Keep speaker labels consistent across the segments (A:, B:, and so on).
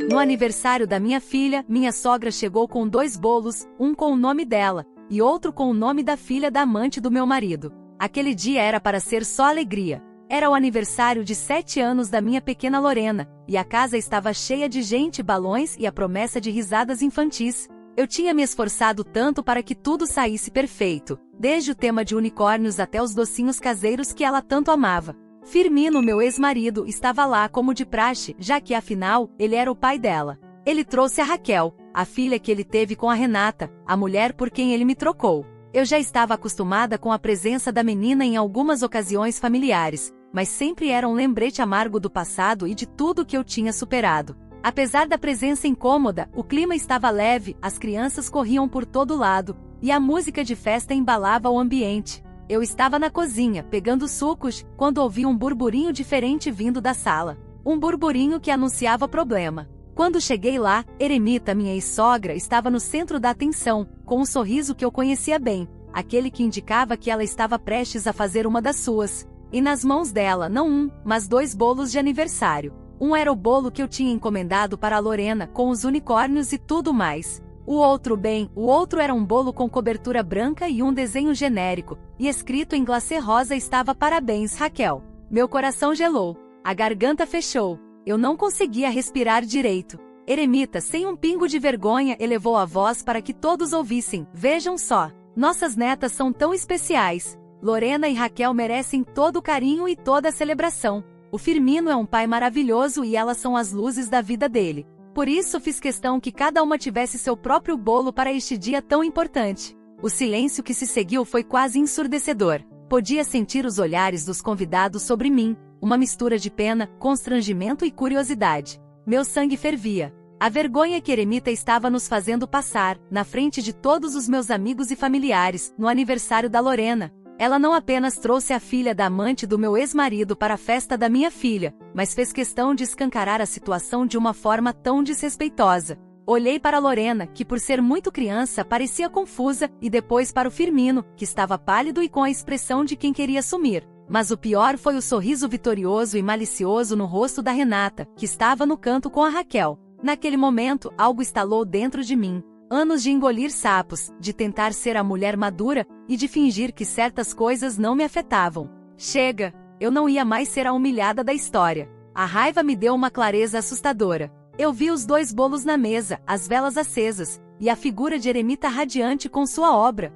A: No aniversário da minha filha, minha sogra chegou com 2 bolos, um com o nome dela, e outro com o nome da filha da amante do meu marido. Aquele dia era para ser só alegria. Era o aniversário de 7 anos da minha pequena Lorena, e a casa estava cheia de gente, balões e a promessa de risadas infantis. Eu tinha me esforçado tanto para que tudo saísse perfeito, desde o tema de unicórnios até os docinhos caseiros que ela tanto amava. Firmino, meu ex-marido, estava lá como de praxe, já que afinal, ele era o pai dela. Ele trouxe a Raquel, a filha que ele teve com a Renata, a mulher por quem ele me trocou. Eu já estava acostumada com a presença da menina em algumas ocasiões familiares, mas sempre era um lembrete amargo do passado e de tudo que eu tinha superado. Apesar da presença incômoda, o clima estava leve, as crianças corriam por todo lado, e a música de festa embalava o ambiente. Eu estava na cozinha, pegando sucos, quando ouvi um burburinho diferente vindo da sala. Um burburinho que anunciava problema. Quando cheguei lá, Eremita, minha ex-sogra, estava no centro da atenção, com um sorriso que eu conhecia bem, aquele que indicava que ela estava prestes a fazer uma das suas. E nas mãos dela, não um, mas 2 bolos de aniversário. Um era o bolo que eu tinha encomendado para a Lorena, com os unicórnios e tudo mais. O outro era um bolo com cobertura branca e um desenho genérico, e escrito em glacê rosa estava "Parabéns, Raquel". Meu coração gelou, a garganta fechou, eu não conseguia respirar direito. Eremita, sem um pingo de vergonha, elevou a voz para que todos ouvissem: "Vejam só, nossas netas são tão especiais. Lorena e Raquel merecem todo o carinho e toda a celebração. O Firmino é um pai maravilhoso e elas são as luzes da vida dele. Por isso fiz questão que cada uma tivesse seu próprio bolo para este dia tão importante". O silêncio que se seguiu foi quase ensurdecedor. Podia sentir os olhares dos convidados sobre mim, uma mistura de pena, constrangimento e curiosidade. Meu sangue fervia. A vergonha que Eremita estava nos fazendo passar, na frente de todos os meus amigos e familiares, no aniversário da Lorena. Ela não apenas trouxe a filha da amante do meu ex-marido para a festa da minha filha, mas fez questão de escancarar a situação de uma forma tão desrespeitosa. Olhei para Lorena, que por ser muito criança parecia confusa, e depois para o Firmino, que estava pálido e com a expressão de quem queria sumir. Mas o pior foi o sorriso vitorioso e malicioso no rosto da Renata, que estava no canto com a Raquel. Naquele momento, algo estalou dentro de mim. Anos de engolir sapos, de tentar ser a mulher madura, e de fingir que certas coisas não me afetavam. Chega! Eu não ia mais ser a humilhada da história. A raiva me deu uma clareza assustadora. Eu vi os 2 bolos na mesa, as velas acesas, e a figura de Eremita radiante com sua obra.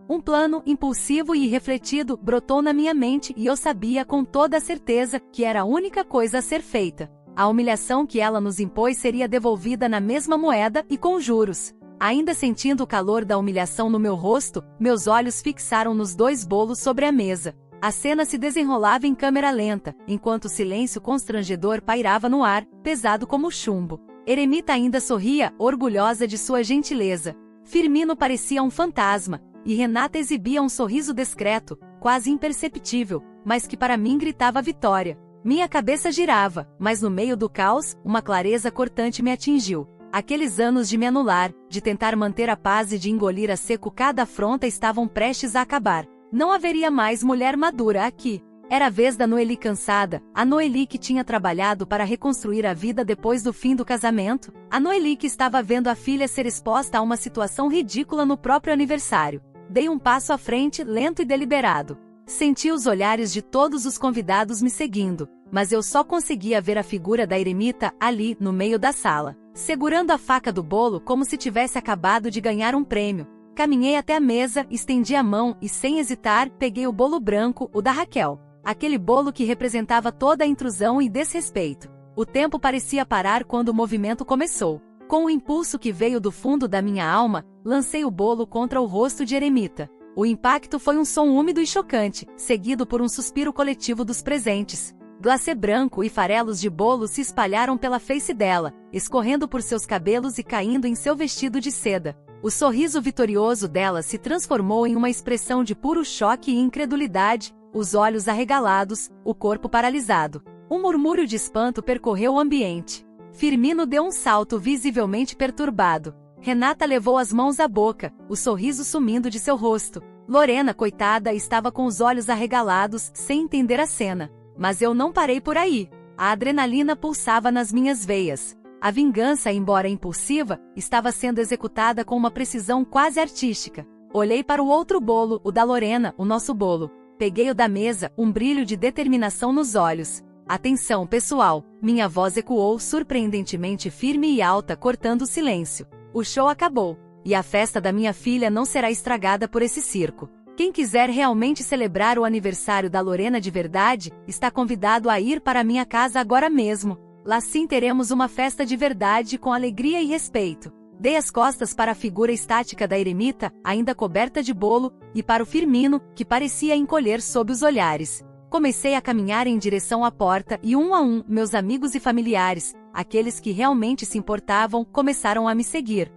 A: Um plano, impulsivo e irrefletido, brotou na minha mente e eu sabia com toda a certeza que era a única coisa a ser feita. A humilhação que ela nos impôs seria devolvida na mesma moeda e com juros. Ainda sentindo o calor da humilhação no meu rosto, meus olhos fixaram nos 2 bolos sobre a mesa. A cena se desenrolava em câmera lenta, enquanto o silêncio constrangedor pairava no ar, pesado como chumbo. Eremita ainda sorria, orgulhosa de sua gentileza. Firmino parecia um fantasma, e Renata exibia um sorriso discreto, quase imperceptível, mas que para mim gritava vitória. Minha cabeça girava, mas no meio do caos, uma clareza cortante me atingiu. Aqueles anos de me anular, de tentar manter a paz e de engolir a seco cada afronta estavam prestes a acabar. Não haveria mais mulher madura aqui. Era a vez da Noeli cansada, a Noeli que tinha trabalhado para reconstruir a vida depois do fim do casamento, a Noeli que estava vendo a filha ser exposta a uma situação ridícula no próprio aniversário. Dei um passo à frente, lento e deliberado. Senti os olhares de todos os convidados me seguindo, mas eu só conseguia ver a figura da Eremita ali, no meio da sala, segurando a faca do bolo como se tivesse acabado de ganhar um prêmio. Caminhei até a mesa, estendi a mão e, sem hesitar, peguei o bolo branco, o da Raquel. Aquele bolo que representava toda a intrusão e desrespeito. O tempo parecia parar quando o movimento começou. Com o impulso que veio do fundo da minha alma, lancei o bolo contra o rosto de Eremita. O impacto foi um som úmido e chocante, seguido por um suspiro coletivo dos presentes. Glacê branco e farelos de bolo se espalharam pela face dela, escorrendo por seus cabelos e caindo em seu vestido de seda. O sorriso vitorioso dela se transformou em uma expressão de puro choque e incredulidade, os olhos arregalados, o corpo paralisado. Um murmúrio de espanto percorreu o ambiente. Firmino deu um salto visivelmente perturbado. Renata levou as mãos à boca, o sorriso sumindo de seu rosto. Lorena, coitada, estava com os olhos arregalados, sem entender a cena. Mas eu não parei por aí. A adrenalina pulsava nas minhas veias. A vingança, embora impulsiva, estava sendo executada com uma precisão quase artística. Olhei para o outro bolo, o da Lorena, o nosso bolo. Peguei o da mesa, um brilho de determinação nos olhos. Atenção, pessoal, minha voz ecoou surpreendentemente firme e alta, cortando o silêncio. O show acabou, e a festa da minha filha não será estragada por esse circo. Quem quiser realmente celebrar o aniversário da Lorena de verdade, está convidado a ir para minha casa agora mesmo. Lá sim teremos uma festa de verdade com alegria e respeito. Dei as costas para a figura estática da eremita, ainda coberta de bolo, e para o Firmino, que parecia encolher sob os olhares. Comecei a caminhar em direção à porta e um a um, meus amigos e familiares, aqueles que realmente se importavam, começaram a me seguir.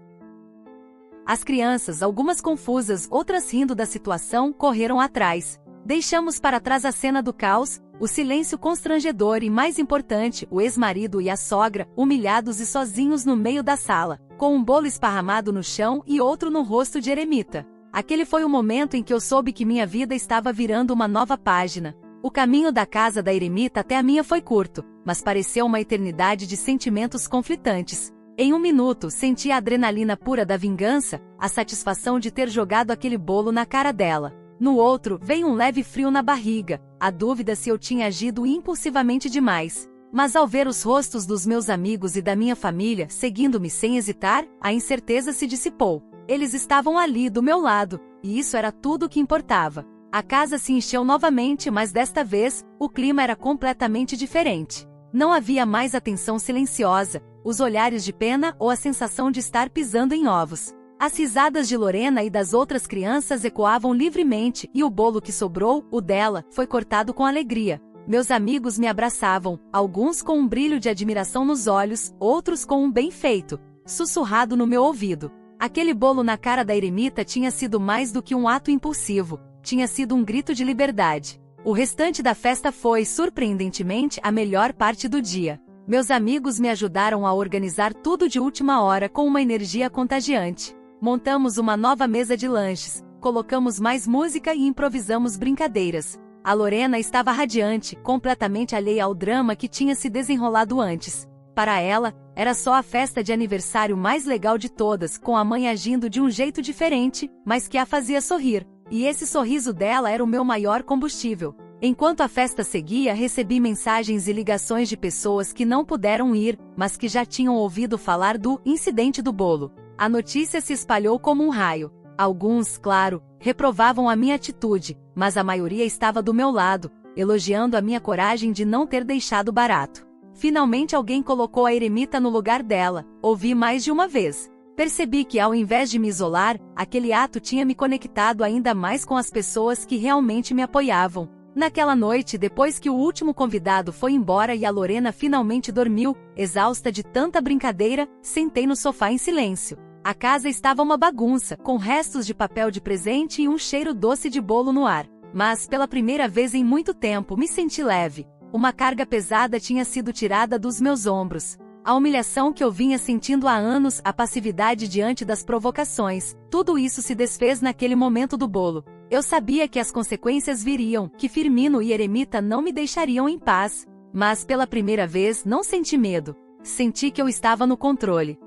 A: As crianças, algumas confusas, outras rindo da situação, correram atrás. Deixamos para trás a cena do caos, o silêncio constrangedor e, mais importante, o ex-marido e a sogra, humilhados e sozinhos no meio da sala, com um bolo esparramado no chão e outro no rosto de eremita. Aquele foi o momento em que eu soube que minha vida estava virando uma nova página. O caminho da casa da eremita até a minha foi curto, mas pareceu uma eternidade de sentimentos conflitantes. Em um minuto, senti a adrenalina pura da vingança, a satisfação de ter jogado aquele bolo na cara dela. No outro, veio um leve frio na barriga, a dúvida se eu tinha agido impulsivamente demais. Mas ao ver os rostos dos meus amigos e da minha família, seguindo-me sem hesitar, a incerteza se dissipou. Eles estavam ali do meu lado, e isso era tudo o que importava. A casa se encheu novamente, mas desta vez, o clima era completamente diferente. Não havia mais a tensão silenciosa, os olhares de pena ou a sensação de estar pisando em ovos. As risadas de Lorena e das outras crianças ecoavam livremente e o bolo que sobrou, o dela, foi cortado com alegria. Meus amigos me abraçavam, alguns com um brilho de admiração nos olhos, outros com um bem feito, sussurrado no meu ouvido. Aquele bolo na cara da eremita tinha sido mais do que um ato impulsivo, tinha sido um grito de liberdade. O restante da festa foi, surpreendentemente, a melhor parte do dia. Meus amigos me ajudaram a organizar tudo de última hora com uma energia contagiante. Montamos uma nova mesa de lanches, colocamos mais música e improvisamos brincadeiras. A Lorena estava radiante, completamente alheia ao drama que tinha se desenrolado antes. Para ela, era só a festa de aniversário mais legal de todas, com a mãe agindo de um jeito diferente, mas que a fazia sorrir. E esse sorriso dela era o meu maior combustível. Enquanto a festa seguia, recebi mensagens e ligações de pessoas que não puderam ir, mas que já tinham ouvido falar do incidente do bolo. A notícia se espalhou como um raio. Alguns, claro, reprovavam a minha atitude, mas a maioria estava do meu lado, elogiando a minha coragem de não ter deixado barato. Finalmente alguém colocou a eremita no lugar dela, ouvi mais de uma vez. Percebi que ao invés de me isolar, aquele ato tinha me conectado ainda mais com as pessoas que realmente me apoiavam. Naquela noite, depois que o último convidado foi embora e a Lorena finalmente dormiu, exausta de tanta brincadeira, sentei no sofá em silêncio. A casa estava uma bagunça, com restos de papel de presente e um cheiro doce de bolo no ar. Mas, pela primeira vez em muito tempo, me senti leve. Uma carga pesada tinha sido tirada dos meus ombros. A humilhação que eu vinha sentindo há anos, a passividade diante das provocações, tudo isso se desfez naquele momento do bolo. Eu sabia que as consequências viriam, que Firmino e eremita não me deixariam em paz. Mas pela primeira vez não senti medo. Senti que eu estava no controle.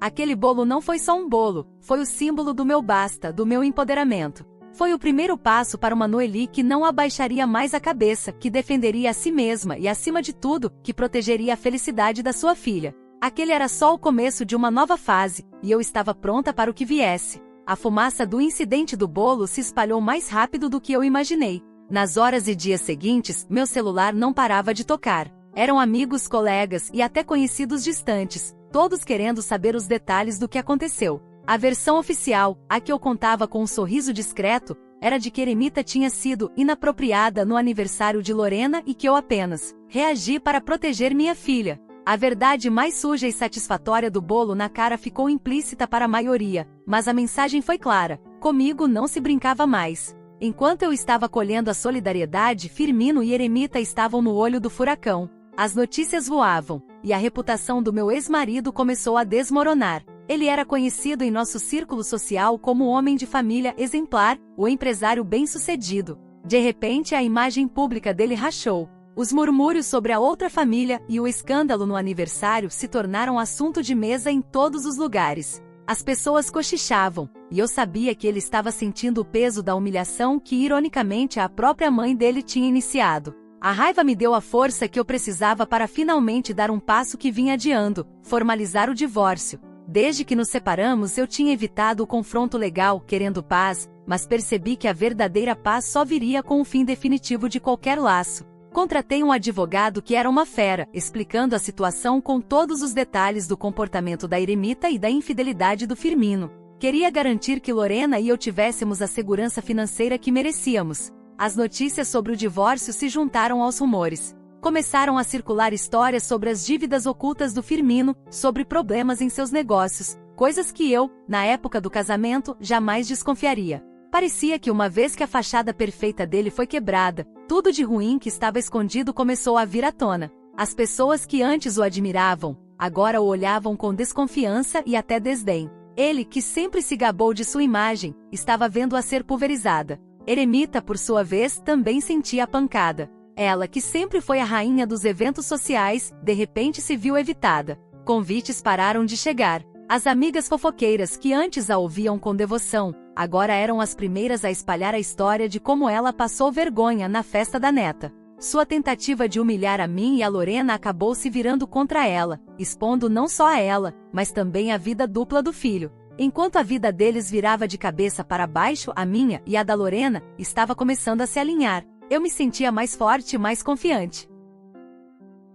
A: Aquele bolo não foi só um bolo, foi o símbolo do meu basta, do meu empoderamento. Foi o primeiro passo para uma Noeli que não abaixaria mais a cabeça, que defenderia a si mesma e, acima de tudo, que protegeria a felicidade da sua filha. Aquele era só o começo de uma nova fase, e eu estava pronta para o que viesse. A fumaça do incidente do bolo se espalhou mais rápido do que eu imaginei. Nas horas e dias seguintes, meu celular não parava de tocar. Eram amigos, colegas e até conhecidos distantes, todos querendo saber os detalhes do que aconteceu. A versão oficial, a que eu contava com um sorriso discreto, era de que eremita tinha sido inapropriada no aniversário de Lorena e que eu apenas reagi para proteger minha filha. A verdade mais suja e satisfatória do bolo na cara ficou implícita para a maioria, mas a mensagem foi clara: comigo não se brincava mais. Enquanto eu estava colhendo a solidariedade, Firmino e eremita estavam no olho do furacão. As notícias voavam, e a reputação do meu ex-marido começou a desmoronar. Ele era conhecido em nosso círculo social como o homem de família exemplar, o empresário bem-sucedido. De repente, a imagem pública dele rachou. Os murmúrios sobre a outra família e o escândalo no aniversário se tornaram assunto de mesa em todos os lugares. As pessoas cochichavam, e eu sabia que ele estava sentindo o peso da humilhação que ironicamente a própria mãe dele tinha iniciado. A raiva me deu a força que eu precisava para finalmente dar um passo que vinha adiando, formalizar o divórcio. Desde que nos separamos eu tinha evitado o confronto legal, querendo paz, mas percebi que a verdadeira paz só viria com o fim definitivo de qualquer laço. Contratei um advogado que era uma fera, explicando a situação com todos os detalhes do comportamento da eremita e da infidelidade do Firmino. Queria garantir que Lorena e eu tivéssemos a segurança financeira que merecíamos. As notícias sobre o divórcio se juntaram aos rumores. Começaram a circular histórias sobre as dívidas ocultas do Firmino, sobre problemas em seus negócios, coisas que eu, na época do casamento, jamais desconfiaria. Parecia que uma vez que a fachada perfeita dele foi quebrada, tudo de ruim que estava escondido começou a vir à tona. As pessoas que antes o admiravam, agora o olhavam com desconfiança e até desdém. Ele, que sempre se gabou de sua imagem, estava vendo a ser pulverizada. Eremita, por sua vez, também sentia a pancada. Ela, que sempre foi a rainha dos eventos sociais, de repente se viu evitada. Convites pararam de chegar. As amigas fofoqueiras que antes a ouviam com devoção, agora eram as primeiras a espalhar a história de como ela passou vergonha na festa da neta. Sua tentativa de humilhar a mim e a Lorena acabou se virando contra ela, expondo não só a ela, mas também a vida dupla do filho. Enquanto a vida deles virava de cabeça para baixo, a minha e a da Lorena estava começando a se alinhar. Eu me sentia mais forte e mais confiante.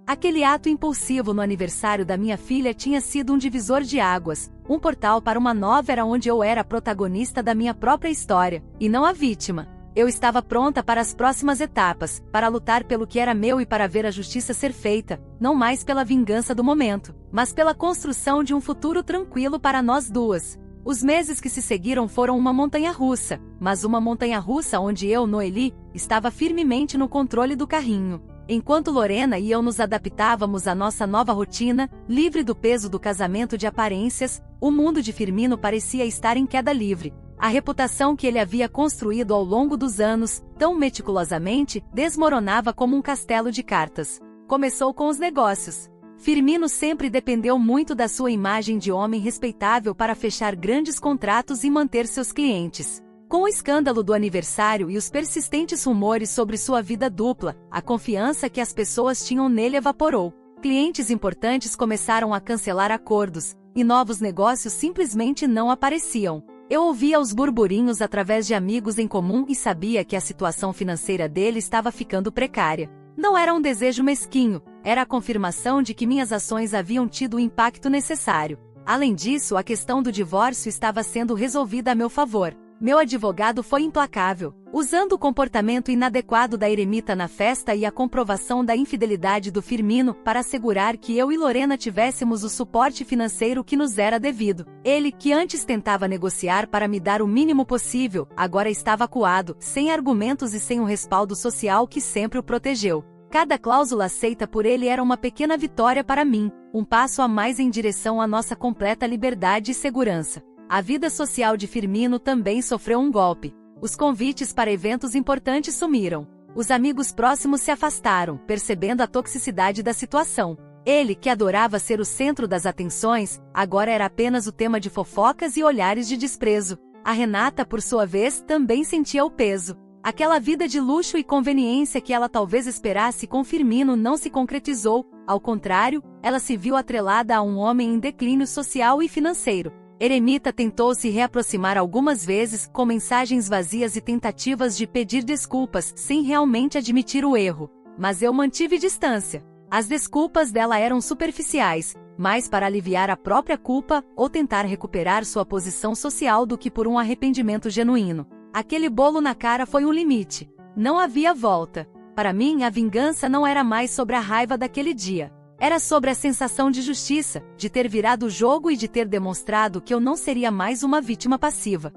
A: Aquele ato impulsivo no aniversário da minha filha tinha sido um divisor de águas, um portal para uma nova era onde eu era a protagonista da minha própria história, e não a vítima. Eu estava pronta para as próximas etapas, para lutar pelo que era meu e para ver a justiça ser feita, não mais pela vingança do momento, mas pela construção de um futuro tranquilo para nós duas. Os meses que se seguiram foram uma montanha-russa, mas uma montanha-russa onde eu, Noeli, estava firmemente no controle do carrinho. Enquanto Lorena e eu nos adaptávamos à nossa nova rotina, livre do peso do casamento de aparências, o mundo de Firmino parecia estar em queda livre. A reputação que ele havia construído ao longo dos anos, tão meticulosamente, desmoronava como um castelo de cartas. Começou com os negócios. Firmino sempre dependeu muito da sua imagem de homem respeitável para fechar grandes contratos e manter seus clientes. Com o escândalo do aniversário e os persistentes rumores sobre sua vida dupla, a confiança que as pessoas tinham nele evaporou. Clientes importantes começaram a cancelar acordos, e novos negócios simplesmente não apareciam. Eu ouvia os burburinhos através de amigos em comum e sabia que a situação financeira dele estava ficando precária. Não era um desejo mesquinho, era a confirmação de que minhas ações haviam tido o impacto necessário. Além disso, a questão do divórcio estava sendo resolvida a meu favor. Meu advogado foi implacável, usando o comportamento inadequado da eremita na festa e a comprovação da infidelidade do Firmino para assegurar que eu e Lorena tivéssemos o suporte financeiro que nos era devido. Ele, que antes tentava negociar para me dar o mínimo possível, agora estava acuado, sem argumentos e sem o respaldo social que sempre o protegeu. Cada cláusula aceita por ele era uma pequena vitória para mim, um passo a mais em direção à nossa completa liberdade e segurança. A vida social de Firmino também sofreu um golpe. Os convites para eventos importantes sumiram. Os amigos próximos se afastaram, percebendo a toxicidade da situação. Ele, que adorava ser o centro das atenções, agora era apenas o tema de fofocas e olhares de desprezo. A Renata, por sua vez, também sentia o peso. Aquela vida de luxo e conveniência que ela talvez esperasse com Firmino não se concretizou. Ao contrário, ela se viu atrelada a um homem em declínio social e financeiro. Eremita tentou se reaproximar algumas vezes, com mensagens vazias e tentativas de pedir desculpas, sem realmente admitir o erro. Mas eu mantive distância. As desculpas dela eram superficiais, mais para aliviar a própria culpa ou tentar recuperar sua posição social do que por um arrependimento genuíno. Aquele bolo na cara foi um limite. Não havia volta. Para mim, a vingança não era mais sobre a raiva daquele dia. Era sobre a sensação de justiça, de ter virado o jogo e de ter demonstrado que eu não seria mais uma vítima passiva.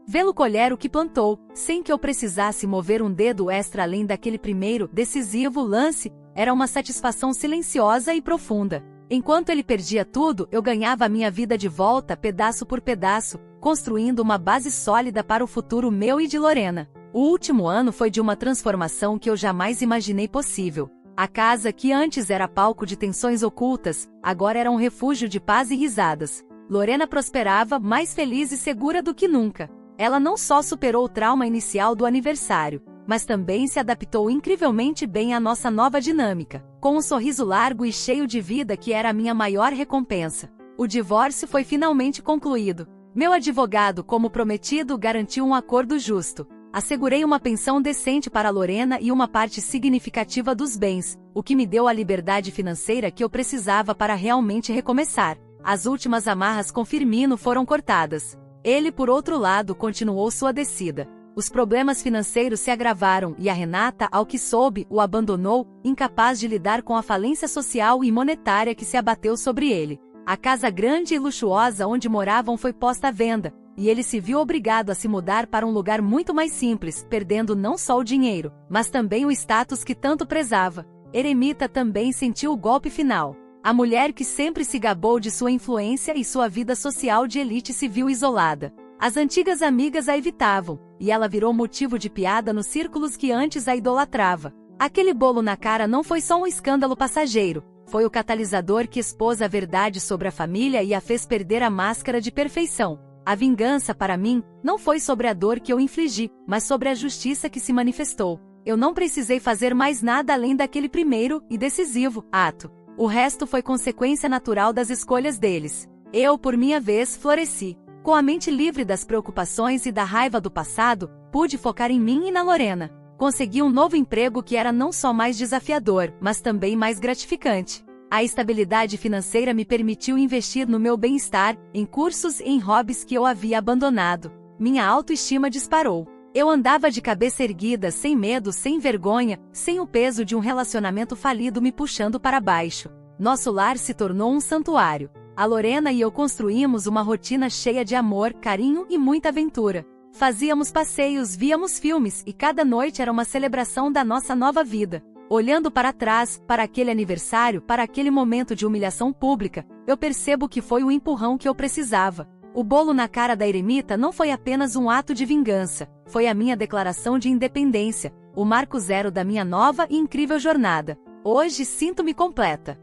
A: Vê-lo colher o que plantou, sem que eu precisasse mover um dedo extra além daquele primeiro, decisivo lance, era uma satisfação silenciosa e profunda. Enquanto ele perdia tudo, eu ganhava a minha vida de volta, pedaço por pedaço, construindo uma base sólida para o futuro meu e de Lorena. O último ano foi de uma transformação que eu jamais imaginei possível. A casa que antes era palco de tensões ocultas, agora era um refúgio de paz e risadas. Lorena prosperava, mais feliz e segura do que nunca. Ela não só superou o trauma inicial do aniversário, mas também se adaptou incrivelmente bem à nossa nova dinâmica, com um sorriso largo e cheio de vida que era a minha maior recompensa. O divórcio foi finalmente concluído. Meu advogado, como prometido, garantiu um acordo justo. Assegurei uma pensão decente para Lorena e uma parte significativa dos bens, o que me deu a liberdade financeira que eu precisava para realmente recomeçar. As últimas amarras com Firmino foram cortadas. Ele, por outro lado, continuou sua descida. Os problemas financeiros se agravaram e a Renata, ao que soube, o abandonou, incapaz de lidar com a falência social e monetária que se abateu sobre ele. A casa grande e luxuosa onde moravam foi posta à venda, e ele se viu obrigado a se mudar para um lugar muito mais simples, perdendo não só o dinheiro, mas também o status que tanto prezava. Eremita também sentiu o golpe final. A mulher que sempre se gabou de sua influência e sua vida social de elite se viu isolada. As antigas amigas a evitavam, e ela virou motivo de piada nos círculos que antes a idolatrava. Aquele bolo na cara não foi só um escândalo passageiro, foi o catalisador que expôs a verdade sobre a família e a fez perder a máscara de perfeição. A vingança, para mim, não foi sobre a dor que eu infligi, mas sobre a justiça que se manifestou. Eu não precisei fazer mais nada além daquele primeiro e decisivo ato. O resto foi consequência natural das escolhas deles. Eu, por minha vez, floresci. Com a mente livre das preocupações e da raiva do passado, pude focar em mim e na Lorena. Consegui um novo emprego que era não só mais desafiador, mas também mais gratificante. A estabilidade financeira me permitiu investir no meu bem-estar, em cursos e em hobbies que eu havia abandonado. Minha autoestima disparou. Eu andava de cabeça erguida, sem medo, sem vergonha, sem o peso de um relacionamento falido me puxando para baixo. Nosso lar se tornou um santuário. A Lorena e eu construímos uma rotina cheia de amor, carinho e muita aventura. Fazíamos passeios, víamos filmes e cada noite era uma celebração da nossa nova vida. Olhando para trás, para aquele aniversário, para aquele momento de humilhação pública, eu percebo que foi o empurrão que eu precisava. O bolo na cara da Eremita não foi apenas um ato de vingança, foi a minha declaração de independência, o marco zero da minha nova e incrível jornada. Hoje sinto-me completa.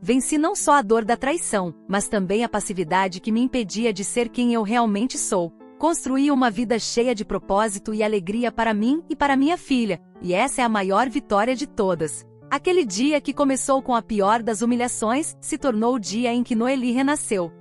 A: Venci não só a dor da traição, mas também a passividade que me impedia de ser quem eu realmente sou. Construí uma vida cheia de propósito e alegria para mim e para minha filha, e essa é a maior vitória de todas. Aquele dia que começou com a pior das humilhações, se tornou o dia em que Noeli renasceu.